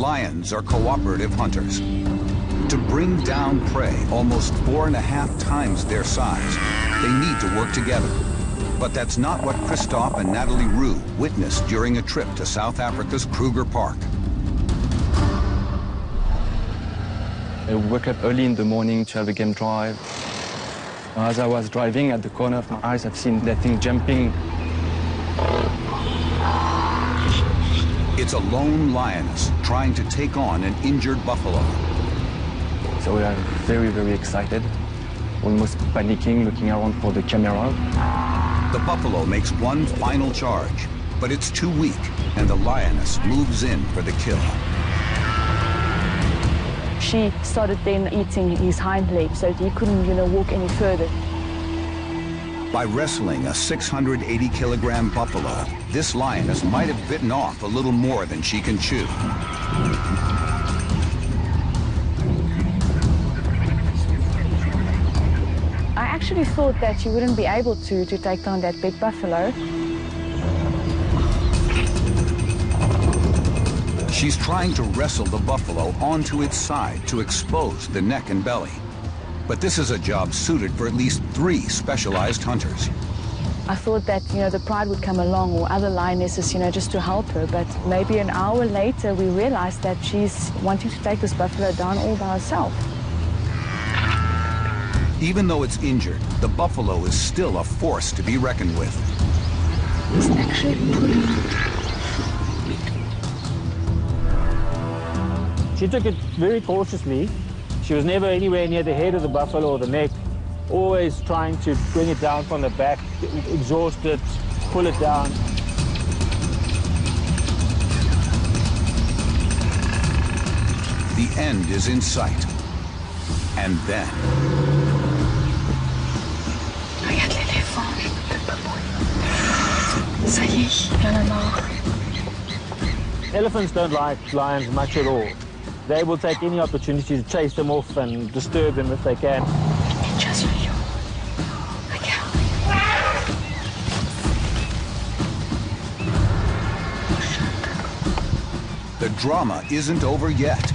Lions are cooperative hunters. To bring down prey almost 4.5 times their size, they need to work together. But that's not what Christophe and Natalie Roux witnessed during a trip to South Africa's Kruger Park. I woke up early in the morning to have a game drive. As I was driving, at the corner of my eyes, I've seen that thing jumping. It's a lone lioness trying to take on an injured buffalo. So we are very, very excited, almost panicking, looking around for the camera. The buffalo makes one final charge, but it's too weak, and the lioness moves in for the kill. She started then eating his hind leg, so he couldn't, walk any further. By wrestling a 680-kilogram buffalo, this lioness might have bitten off a little more than she can chew. I actually thought that she wouldn't be able to take down that big buffalo. She's trying to wrestle the buffalo onto its side to expose the neck and belly. But this is a job suited for at least 3 specialized hunters. I thought that, the pride would come along or other lionesses, just to help her. But maybe an hour later, we realized that she's wanting to take this buffalo down all by herself. Even though it's injured, the buffalo is still a force to be reckoned with. It's actually pulling. She took it very cautiously. She was never anywhere near the head of the buffalo or the neck, always trying to bring it down from the back, exhaust it, pull it down. The end is in sight. And then... Regarde l'éléphant, ça y est, il y en a marre. Elephants don't like lions much at all. They will take any opportunity to chase them off and disturb them if they can. The drama isn't over yet.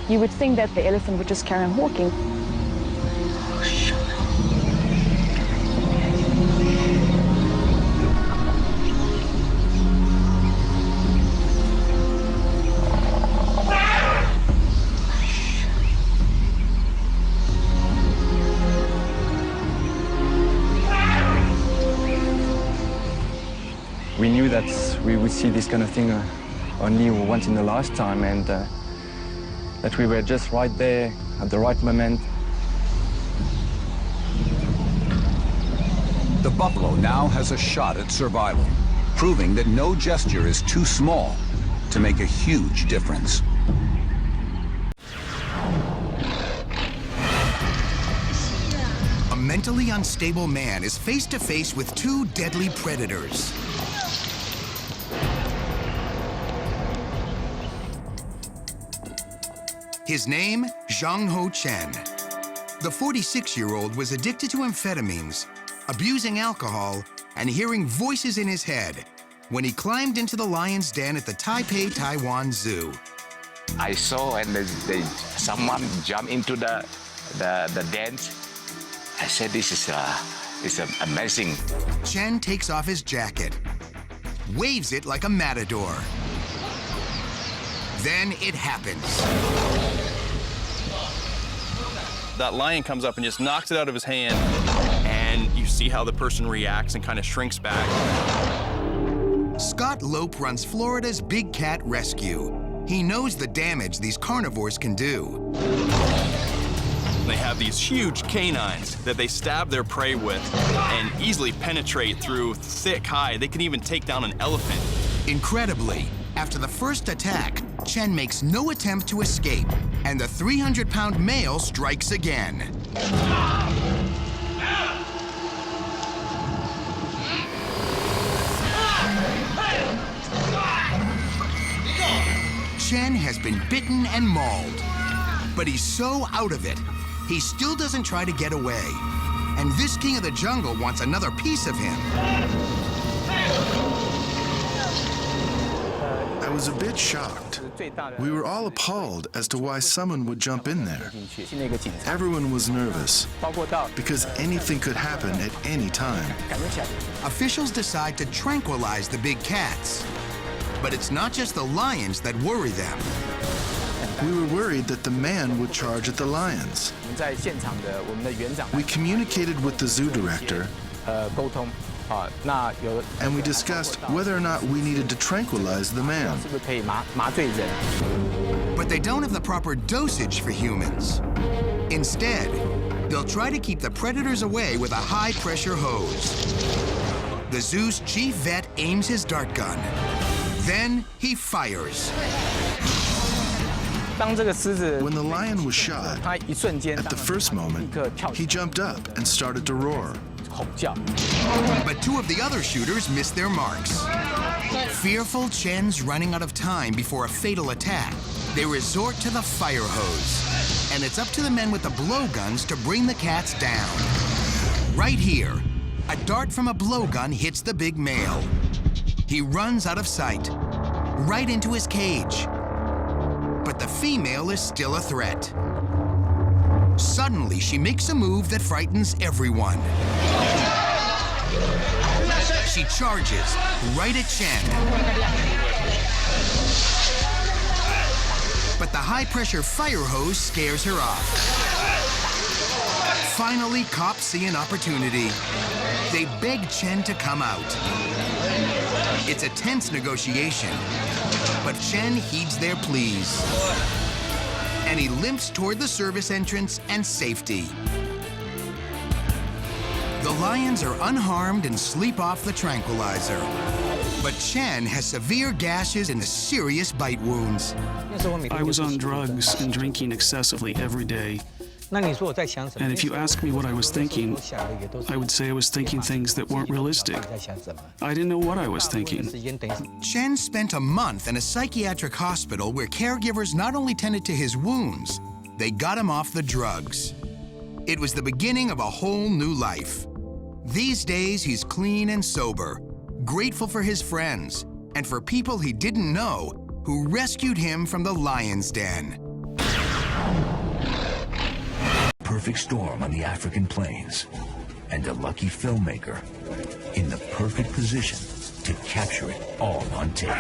You would think that the elephant would just carry on walking. We knew that we would see this kind of thing only once in a lifetime, and that we were just right there at the right moment. The buffalo now has a shot at survival, proving that no gesture is too small to make a huge difference. A mentally unstable man is face to face with 2 deadly predators. His name, Zhang Ho Chen. The 46-year-old was addicted to amphetamines, abusing alcohol, and hearing voices in his head when he climbed into the lion's den at the Taipei, Taiwan Zoo. I saw and someone jumped into the den. I said, this is amazing. Chen takes off his jacket, waves it like a matador. Then it happens. That lion comes up and just knocks it out of his hand, and you see how the person reacts and kind of shrinks back. Scott Lope runs Florida's Big Cat Rescue. He knows the damage these carnivores can do. They have these huge canines that they stab their prey with and easily penetrate through thick hide. They can even take down an elephant. Incredibly, after the first attack, Chen makes no attempt to escape, and the 300-pound male strikes again. Chen has been bitten and mauled, but he's so out of it, he still doesn't try to get away. And this king of the jungle wants another piece of him. was a bit shocked. We were all appalled as to why someone would jump in there. Everyone was nervous because anything could happen at any time. Officials decide to tranquilize the big cats. But it's not just the lions that worry them. We were worried that the man would charge at the lions. We communicated with the zoo director, and we discussed whether or not we needed to tranquilize the man. But they don't have the proper dosage for humans. Instead, they'll try to keep the predators away with a high-pressure hose. The zoo's chief vet aims his dart gun. Then he fires. When the lion was shot, at the first moment, he jumped up and started to roar. But two of the other shooters missed their marks. Fearful, Chen's running out of time before a fatal attack. They resort to the fire hose. And it's up to the men with the blowguns to bring the cats down. Right here, a dart from a blowgun hits the big male. He runs out of sight, right into his cage. But the female is still a threat. Suddenly, she makes a move that frightens everyone. She charges right at Chen. But the high-pressure fire hose scares her off. Finally, cops see an opportunity. They beg Chen to come out. It's a tense negotiation, but Chen heeds their pleas. And he limps toward the service entrance and safety. The lions are unharmed and sleep off the tranquilizer. But Chen has severe gashes and serious bite wounds. I was on drugs and drinking excessively every day. And if you ask me what I was thinking, I would say I was thinking things that weren't realistic. I didn't know what I was thinking. Chen spent a month in a psychiatric hospital where caregivers not only tended to his wounds, they got him off the drugs. It was the beginning of a whole new life. These days, he's clean and sober, grateful for his friends, and for people he didn't know who rescued him from the lion's den. Perfect storm on the African plains, and a lucky filmmaker in the perfect position to capture it all on tape.